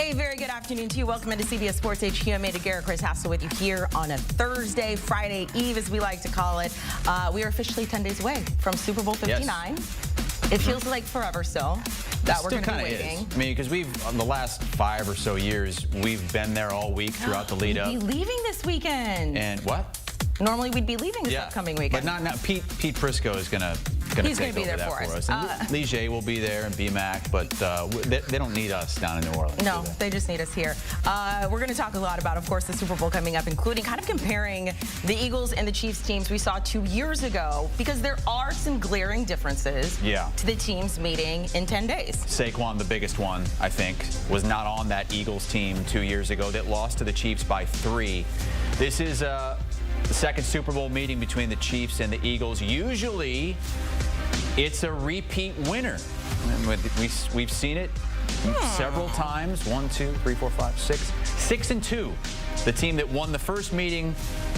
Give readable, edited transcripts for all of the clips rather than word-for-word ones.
A very good afternoon to you. Welcome into CBS Sports HQ. I'm Amanda Garrett, Chris Hassel with you here on a Thursday, Friday Eve, as we like to call it. We are officially 10 days away from Super Bowl 59. Yes. It feels like forever still that we're going to be waiting. I mean, because the last 5 or so years, we've been there all week throughout the lead up. We'd be leaving this weekend. And what? Normally we'd be leaving this upcoming weekend. But not Pete Prisco is going to take over that for us. And Lige will be there and BMAC, but they don't need us down in New Orleans. No, they just need us here. We're going to talk a lot about, of course, the Super Bowl coming up, including kind of comparing the Eagles and the Chiefs teams we saw 2 years ago, because there are some glaring differences to the teams meeting in 10 days. Saquon, the biggest one, I think, was not on that Eagles team 2 years ago that lost to the Chiefs by 3. This is the second Super Bowl meeting between the Chiefs and the Eagles. Usually, it's a repeat winner. We've seen it several times. 1, 2, 3, 4, 5, 6. 6-2. The team that won the first meeting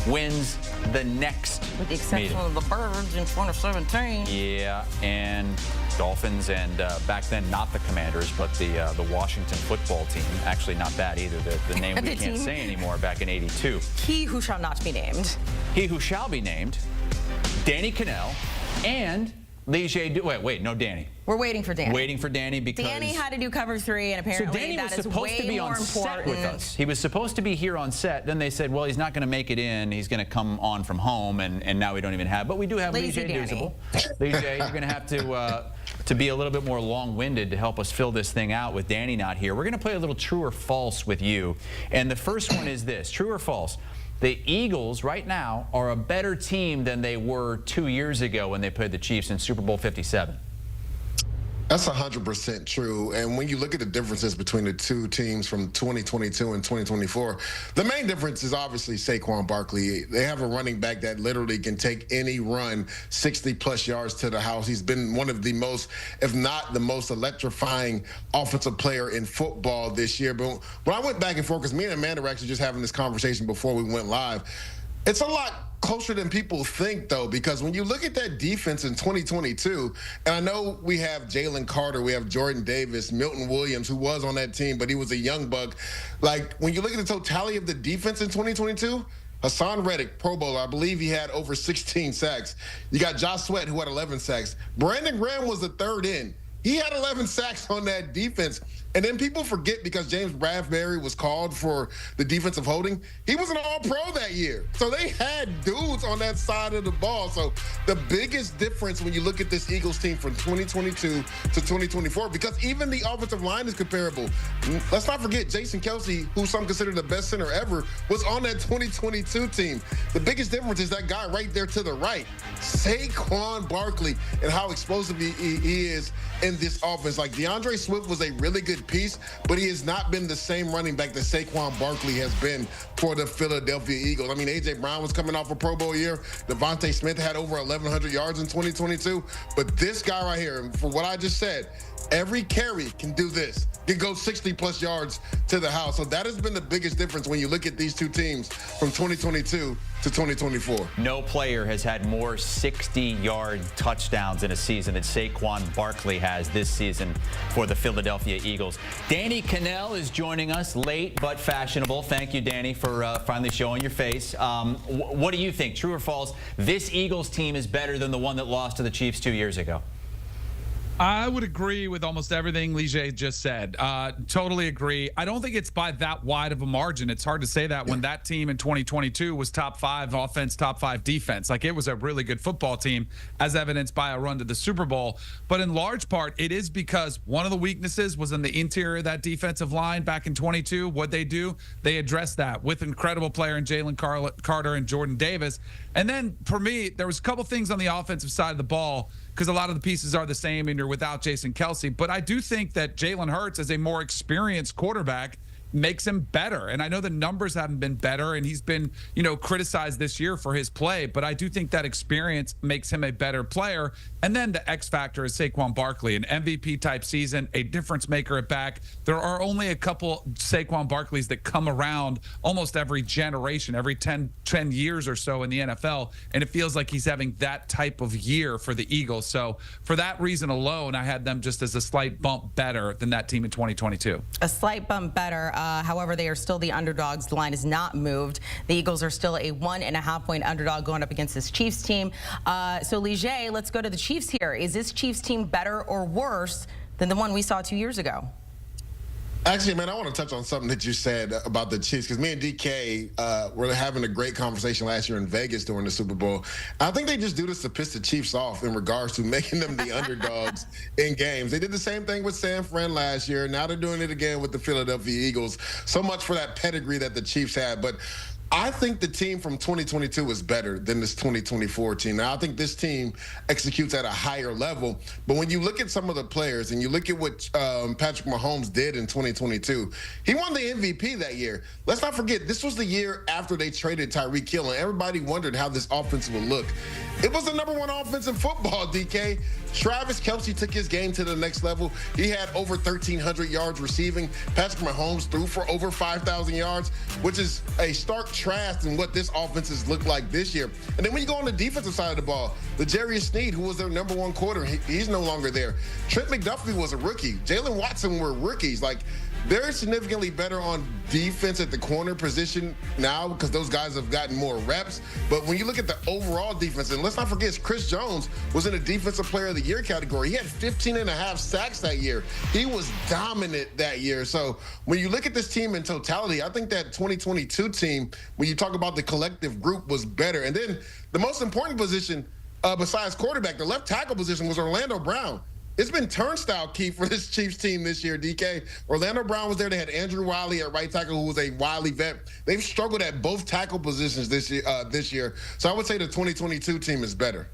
wins the next meeting. With the exception of the Birds in 2017. Yeah, and Dolphins and back then not the Commanders, but the Washington football team. Actually, not that either. The name we can't say anymore back in '82. He who shall not be named. He who shall be named, Danny Kanell, and Lige. Wait, no Danny. We're waiting for Danny. Waiting for Danny because Danny had to do cover 3, and apparently so Danny was that is supposed way to be more on important. set with us. He was supposed to be here on set. Then they said, well, he's not going to make it in. He's going to come on from home, and now we don't even have. But we do have Lige Douzable. Lige, you're going to have to be a little bit more long-winded to help us fill this thing out with Danny not here. We're going to play a little true or false with you, and the first one is this: true or false? The Eagles right now are a better team than they were 2 years ago when they played the Chiefs in Super Bowl 57. That's 100% true. And when you look at the differences between the two teams from 2022 and 2024, the main difference is obviously Saquon Barkley. They have a running back that literally can take any run 60-plus yards to the house. He's been one of the most, if not the most electrifying offensive player in football this year. But when I went back and forth, because me and Amanda were actually just having this conversation before we went live, it's a lot closer than people think, though, because when you look at that defense in 2022, and I know we have Jalen Carter, we have Jordan Davis, Milton Williams, who was on that team, but he was a young buck. Like, when you look at the totality of the defense in 2022, Hassan Reddick, Pro Bowler, I believe he had over 16 sacks. You got Josh Sweat, who had 11 sacks. Brandon Graham was the third in. He had 11 sacks on that defense. And then people forget, because James Bradbury was called for the defensive holding, he was an all-pro that year. So they had dudes on that side of the ball. So the biggest difference when you look at this Eagles team from 2022 to 2024, because even the offensive line is comparable. Let's not forget Jason Kelce, who some consider the best center ever, was on that 2022 team. The biggest difference is that guy right there to the right, Saquon Barkley, and how explosive he is in this offense. Like, DeAndre Swift was a really good piece, but he has not been the same running back that Saquon Barkley has been for the Philadelphia Eagles. I mean, A.J. Brown was coming off a Pro Bowl year. Devontae Smith had over 1,100 yards in 2022. But this guy right here, for what I just said, every carry can do this. Can go 60-plus yards to the house. So that has been the biggest difference when you look at these two teams from 2022 to 2024. No player has had more 60-yard touchdowns in a season than Saquon Barkley has this season for the Philadelphia Eagles. Danny Kanell is joining us, late but fashionable. Thank you, Danny, for finally showing your face. What do you think, true or false? This Eagles team is better than the one that lost to the Chiefs 2 years ago? I would agree with almost everything Lige just said. Totally agree. I don't think it's by that wide of a margin. It's hard to say that when that team in 2022 was top 5 offense, top 5 defense. Like, it was a really good football team, as evidenced by a run to the Super Bowl. But in large part, it is because one of the weaknesses was in the interior of that defensive line back in 22. What'd they do? They addressed that with incredible player in Jalen Carter and Jordan Davis. And then, for me, there was a couple things on the offensive side of the ball, because a lot of the pieces are the same and you're without Jason Kelce. But I do think that Jalen Hurts, as a more experienced quarterback, makes him better. And I know the numbers haven't been better, and he's been, criticized this year for his play, but I do think that experience makes him a better player. And then the X factor is Saquon Barkley, an MVP type season, a difference maker at back. There are only a couple Saquon Barkleys that come around almost every generation, every 10 years or so in the NFL. And it feels like he's having that type of year for the Eagles. So for that reason alone, I had them just as a slight bump better than that team in 2022. A slight bump better. However, they are still the underdogs. The line is not moved. The Eagles are still a 1.5-point underdog going up against this Chiefs team. So Ligier, let's go to the Chiefs here. Is this Chiefs team better or worse than the one we saw 2 years ago? Actually, man, I want to touch on something that you said about the Chiefs, because me and DK were having a great conversation last year in Vegas during the Super Bowl. I think they just do this to piss the Chiefs off in regards to making them the underdogs in games. They did the same thing with San Fran last year. Now they're doing it again with the Philadelphia Eagles. So much for that pedigree that the Chiefs had. But I think the team from 2022 is better than this 2024 team. Now, I think this team executes at a higher level. But when you look at some of the players and you look at what Patrick Mahomes did in 2022, he won the MVP that year. Let's not forget, this was the year after they traded Tyreek Hill, and everybody wondered how this offense would look. It was the #1 offense in football, DK. Travis Kelce took his game to the next level. He had over 1,300 yards receiving. Patrick Mahomes threw for over 5,000 yards, which is a stark contrast in what this offenses look like this year. And then when you go on the defensive side of the ball, the Jarius Sneed, who was their #1 quarter, he's no longer there. Trent McDuffie was a rookie. Jalen Watson were rookies. Like, they're significantly better on defense at the corner position now because those guys have gotten more reps. But when you look at the overall defense, and let's not forget, Chris Jones was in the Defensive Player of the Year category. He had 15.5 sacks that year. He was dominant that year. So when you look at this team in totality, I think that 2022 team, when you talk about the collective group, was better. And then the most important position besides quarterback, the left tackle position, was Orlando Brown. It's been turnstile key for this Chiefs team this year, DK. Orlando Brown was there. They had Andrew Wiley at right tackle, who was a Wiley vet. They've struggled at both tackle positions this year. So I would say the 2022 team is better.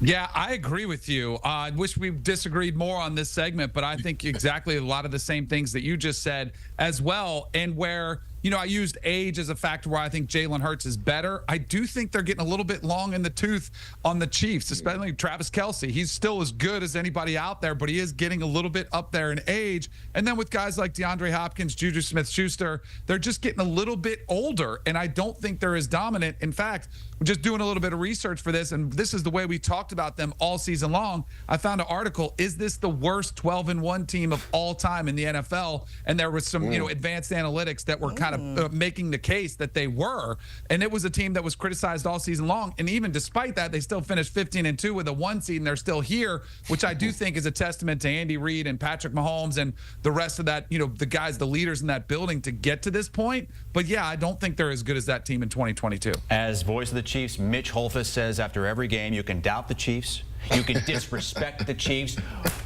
Yeah, I agree with you. I wish we disagreed more on this segment, but I think exactly a lot of the same things that you just said as well. And where, I used age as a factor where I think Jalen Hurts is better. I do think they're getting a little bit long in the tooth on the Chiefs, especially Travis Kelce. He's still as good as anybody out there, but he is getting a little bit up there in age. And then with guys like DeAndre Hopkins, Juju Smith-Schuster, they're just getting a little bit older, and I don't think they're as dominant. In fact, we're just doing a little bit of research for this, and this is the way we talked about them all season long. I found an article, is this the worst 12-1 team of all time in the NFL? And there was some, advanced analytics that were kind of making the case that they were. And it was a team that was criticized all season long. And even despite that, they still finished 15-2 with a 1 seed, and they're still here, which I do think is a testament to Andy Reid and Patrick Mahomes and the rest of that, the guys, the leaders in that building to get to this point. But yeah, I don't think they're as good as that team in 2022. As voice of the Chiefs, Mitch Holthus says after every game, you can doubt the Chiefs, you can disrespect the Chiefs,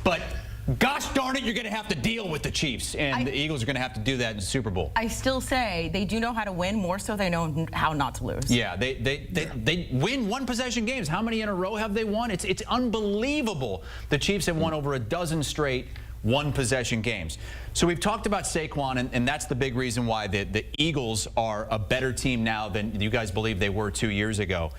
but gosh darn it, you're going to have to deal with the Chiefs, and the Eagles are going to have to do that in the Super Bowl. I still say they do know how to win, more so they know how not to lose. Yeah, they win one-possession games. How many in a row have they won? It's unbelievable. The Chiefs have won over a dozen straight one-possession games. So we've talked about Saquon, and that's the big reason why the Eagles are a better team now than you guys believe they were 2 years ago.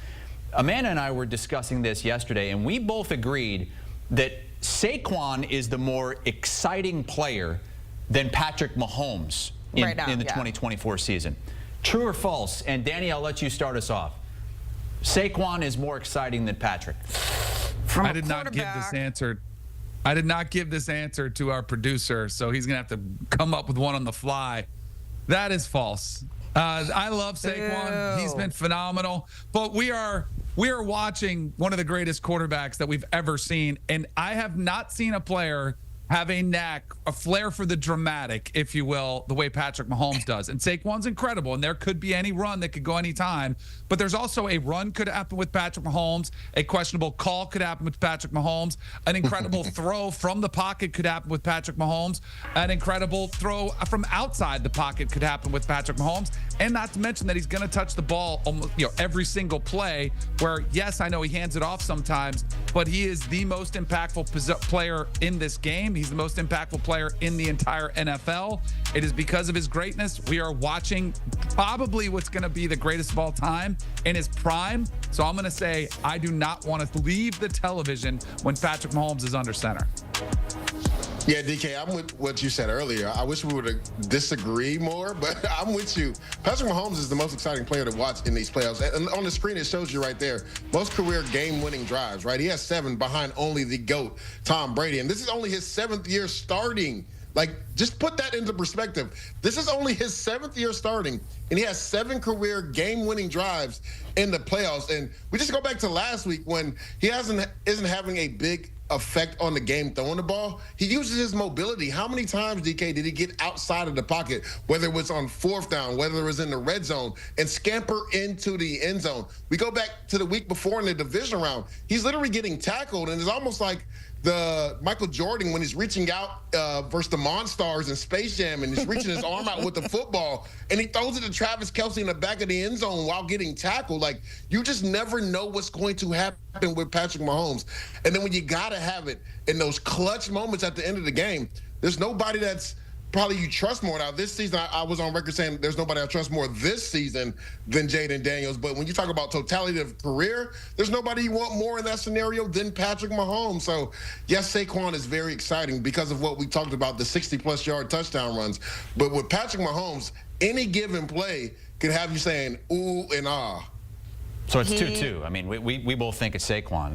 Amanda and I were discussing this yesterday, and we both agreed that Saquon is the more exciting player than Patrick Mahomes in the 2024 season. True or false? And Danny, I'll let you start us off. Saquon is more exciting than Patrick. I did not give this answer. I did not give this answer to our producer, so he's going to have to come up with one on the fly. That is false. I love Saquon. Ew. He's been phenomenal. But we are watching one of the greatest quarterbacks that we've ever seen, and I have not seen a player have a knack, a flair for the dramatic, if you will, the way Patrick Mahomes does. And Saquon's incredible, and there could be any run that could go anytime. But there's also a run could happen with Patrick Mahomes. A questionable call could happen with Patrick Mahomes. An incredible throw from the pocket could happen with Patrick Mahomes. An incredible throw from outside the pocket could happen with Patrick Mahomes. And not to mention that he's going to touch the ball almost, every single play where, yes, I know he hands it off sometimes, but he is the most impactful player in this game. He's the most impactful player in the entire NFL. It is because of his greatness. We are watching probably what's going to be the greatest of all time in his prime. So I'm going to say I do not want to leave the television when Patrick Mahomes is under center. Yeah, DK, I'm with what you said earlier. I wish we would disagree more, but I'm with you. Patrick Mahomes is the most exciting player to watch in these playoffs. And on the screen, it shows you right there, most career game-winning drives, right? He has 7 behind only the GOAT, Tom Brady. And this is only his 7th year starting. Like, just put that into perspective. This is only his 7th year starting, and he has 7 career game-winning drives in the playoffs. And we just go back to last week when he isn't having a big effect on the game throwing the ball. He uses his mobility. How many times, DK, did he get outside of the pocket, whether it was on 4th down, whether it was in the red zone, and scamper into the end zone? We go back to the week before in the division round. He's literally getting tackled, and it's almost like the Michael Jordan when he's reaching out versus the Monstars in Space Jam, and he's reaching his arm out with the football, and he throws it to Travis Kelce in the back of the end zone while getting tackled. Like, you just never know what's going to happen with Patrick Mahomes. And then when you got to have it in those clutch moments at the end of the game, there's nobody that's probably you trust more. Now, this season, I was on record saying there's nobody I trust more this season than Jaden Daniels. But when you talk about totality of career, there's nobody you want more in that scenario than Patrick Mahomes. So, yes, Saquon is very exciting because of what we talked about, the 60-plus yard touchdown runs. But with Patrick Mahomes, any given play could have you saying, ooh and ah. So it's 2-2. I mean, we both think it's Saquon.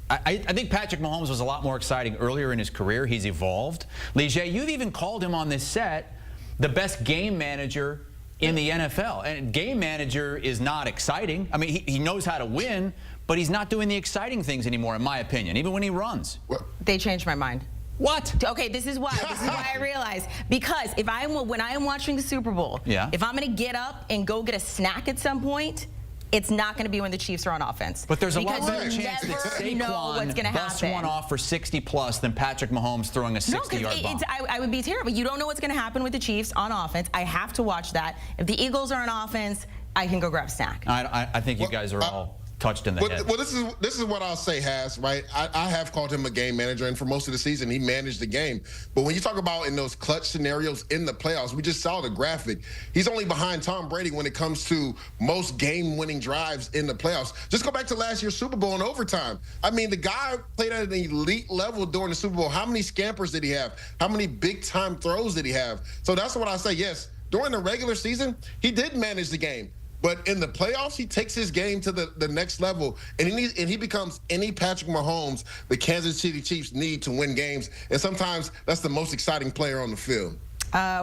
I think Patrick Mahomes was a lot more exciting earlier in his career. He's evolved. Lige, you've even called him on this set the best game manager in the NFL. And game manager is not exciting. I mean, he knows how to win, but he's not doing the exciting things anymore, in my opinion, even when he runs. They changed my mind. What? Okay, this is why I realized. Because when I am watching the Super Bowl, if I'm going to get up and go get a snack at some point, it's not going to be when the Chiefs are on offense. But there's a lot better chance that Saquon busts one off for 60-plus than Patrick Mahomes throwing a 60-yard bomb. I would be terrible. You don't know what's going to happen with the Chiefs on offense. I have to watch that. If the Eagles are on offense, I can go grab a snack. I think you guys are all touched in the head. Well, this is what I'll say, Haas, right? I have called him a game manager, and for most of the season, he managed the game. But when you talk about in those clutch scenarios in the playoffs, we just saw the graphic. He's only behind Tom Brady when it comes to most game-winning drives in the playoffs. Just go back to last year's Super Bowl in overtime. I mean, the guy played at an elite level during the Super Bowl. How many scampers did he have? How many big-time throws did he have? So that's what I say, yes, during the regular season, he did manage the game. But in the playoffs, he takes his game to the next level, and he becomes any Patrick Mahomes the Kansas City Chiefs need to win games. And sometimes that's the most exciting player on the field.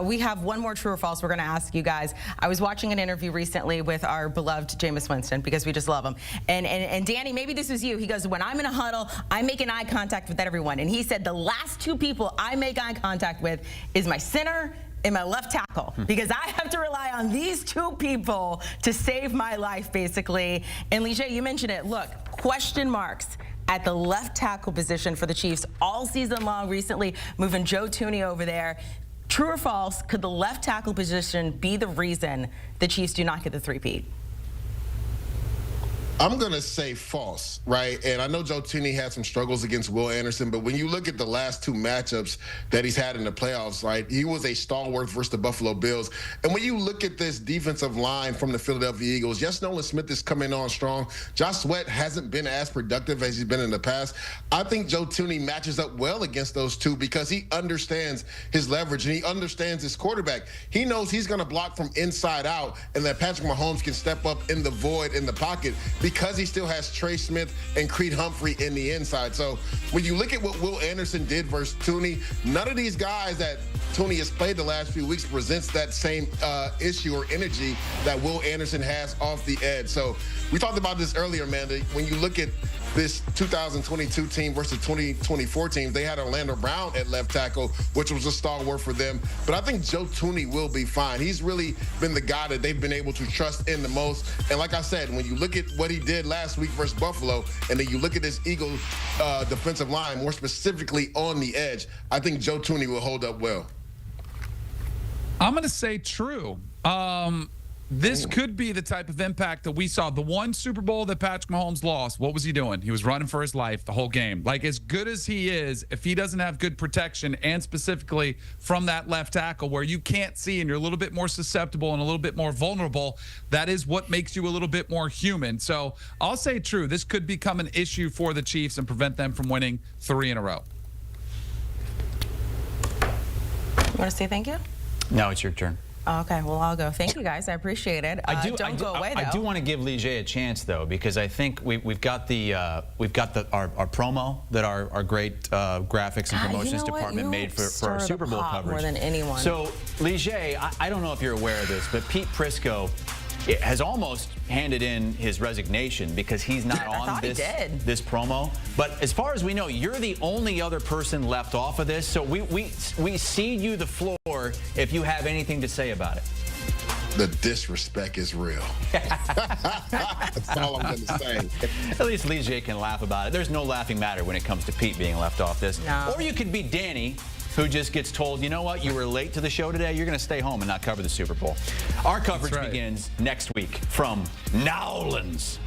We have one more true or false we're going to ask you guys. I was watching an interview recently with our beloved Jameis Winston because we just love him. And Danny, maybe this was you. He goes, when I'm in a huddle, I'm making eye contact with everyone. And he said the last 2 people I make eye contact with is my center and my left tackle, because I have to rely on these 2 people to save my life, basically. And Lige, you mentioned it. Look, question marks at the left tackle position for the Chiefs all season long recently, moving Joe Thuney over there. True or false, could the left tackle position be the reason the Chiefs do not get the 3-peat? I'm going to say false, right? And I know Joe Thuney had some struggles against Will Anderson, but when you look at the last 2 matchups that he's had in the playoffs, right, he was a stalwart versus the Buffalo Bills. And when you look at this defensive line from the Philadelphia Eagles, yes, Nolan Smith is coming on strong. Josh Sweat hasn't been as productive as he's been in the past. I think Joe Thuney matches up well against those 2 because he understands his leverage and he understands his quarterback. He knows he's going to block from inside out and that Patrick Mahomes can step up in the void in the pocket, because he still has Trey Smith and Creed Humphrey in the inside. So when you look at what Will Anderson did versus Thuney, none of these guys that Thuney has played the last few weeks presents that same issue or energy that Will Anderson has off the edge. So we talked about this earlier, man. When you look at this 2022 team versus 2024 teams, they had Orlando Brown at left tackle, which was a stalwart for them. But I think Joe Thuney will be fine. He's really been the guy that they've been able to trust in the most. And like I said, when you look at what he did last week versus Buffalo, and then you look at this Eagles defensive line, more specifically on the edge, I think Joe Thuney will hold up well. I'm going to say true. this could be the type of impact that we saw. The one Super Bowl that Patrick Mahomes lost, what was he doing? He was running for his life the whole game. Like, as good as he is, if he doesn't have good protection, and specifically from that left tackle where you can't see and you're a little bit more susceptible and a little bit more vulnerable, that is what makes you a little bit more human. So I'll say true. This could become an issue for the Chiefs and prevent them from winning 3 in a row. You want to say thank you? No, it's your turn. Okay, well, I'll go. Thank you, guys. I appreciate it. Don't go away, though. I do want to give Lige a chance, though, because I think we've got our promo that our great graphics and promotions department made for our Super Bowl coverage more than anyone. So, Lige, I don't know if you're aware of this, but Pete Prisco has almost handed in his resignation because he's not on this promo. But as far as we know, you're the only other person left off of this. So we cede you the floor if you have anything to say about it. The disrespect is real. That's all I'm going to say. At least Lige can laugh about it. There's no laughing matter when it comes to Pete being left off this. No. Or you could be Danny, who just gets told, you know what, you were late to the show today, you're going to stay home and not cover the Super Bowl. Our coverage begins next week from Nowlands.